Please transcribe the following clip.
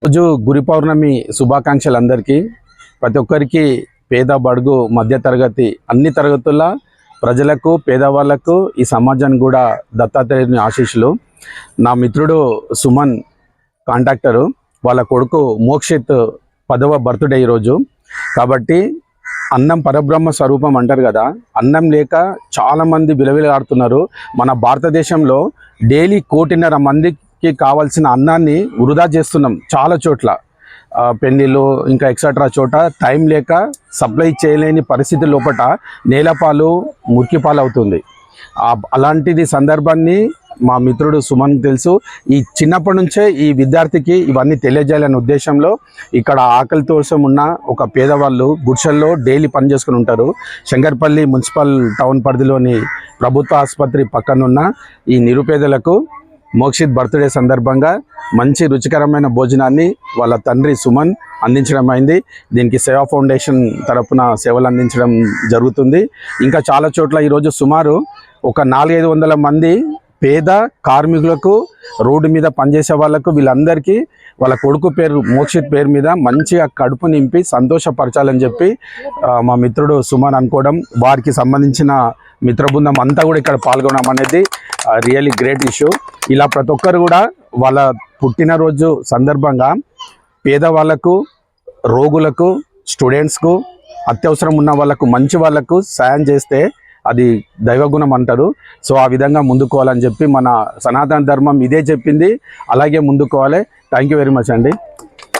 రోజు గురి పౌర్ణమి శుభాకాంక్షలు అందరికీ. ప్రతి ఒక్కరికి పేద బడుగు మధ్య తరగతి అన్ని తరగతుల ప్రజలకు పేదవాళ్లకు ఈ సమాజానికి కూడా దత్తాత్రేయుని ఆశీస్సులు. నా మిత్రుడు సుమన్ కాంట్రాక్టరు, వాళ్ళ కొడుకు మోక్షిత్ 10వ బర్త్డే ఈరోజు. కాబట్టి అన్నం పరబ్రహ్మ స్వరూపం అంటారు కదా, అన్నం లేక చాలామంది విలవిలాడుతున్నారు. మన భారతదేశంలో డైలీ 1.5 కోటి మందికి కావాల్సిన అన్నాన్ని వృధా చేస్తున్నాం. చాలా చోట్ల పెళ్ళిళ్ళు ఇంకా ఎక్సెట్రా చోట టైం లేక సప్లై చేయలేని పరిస్థితి లోపల నేలపాలు మురికిపాలు అవుతుంది. అలాంటిది సందర్భాన్ని మా మిత్రుడు సుమన్ తెలుసు. ఈ చిన్నప్పటి నుంచే ఈ విద్యార్థికి ఇవన్నీ తెలియజేయాలనే ఉద్దేశంలో ఇక్కడ ఆకలి కోసం ఉన్న ఒక పేదవాళ్ళు గుడిసెల్లో డైలీ పనిచేసుకుని ఉంటారు. శంకర్పల్లి మున్సిపల్ టౌన్ పరిధిలోని ప్రభుత్వ ఆసుపత్రి పక్కనున్న ఈ నిరుపేదలకు మోక్షిత్ బర్త్డే సందర్భంగా మంచి రుచికరమైన భోజనాన్ని వాళ్ళ తండ్రి సుమన్ అందించడం అయింది. దీనికి సేవా ఫౌండేషన్ తరపున సేవలు అందించడం జరుగుతుంది. ఇంకా చాలా చోట్ల ఈరోజు సుమారు ఒక 400-500 మంది పేద కార్మికులకు, రోడ్డు మీద పనిచేసే వాళ్ళకు, వీళ్ళందరికీ వాళ్ళ కొడుకు పేరు మోక్షిత్ పేరు మీద మంచిగా కడుపు నింపి సంతోషపరచాలని చెప్పి మా మిత్రుడు సుమన్ అనుకోవడం, వారికి సంబంధించిన మిత్ర బృందం అంతా కూడా ఇక్కడ పాల్గొనడం అనేది రియల్లీ గ్రేట్ ఇష్యూ. ఇలా ప్రతి ఒక్కరు కూడా వాళ్ళ పుట్టినరోజు సందర్భంగా పేదవాళ్లకు, రోగులకు, స్టూడెంట్స్కు, అత్యవసరం ఉన్న వాళ్ళకు, మంచి వాళ్ళకు సాయం చేస్తే అది దైవగుణం అంటారు. సో ఆ విధంగా ముందుకోవాలని చెప్పి మన సనాతన ధర్మం ఇదే చెప్పింది. అలాగే ముందుకోవాలి. థ్యాంక్ యూ వెరీ మచ్ అండి.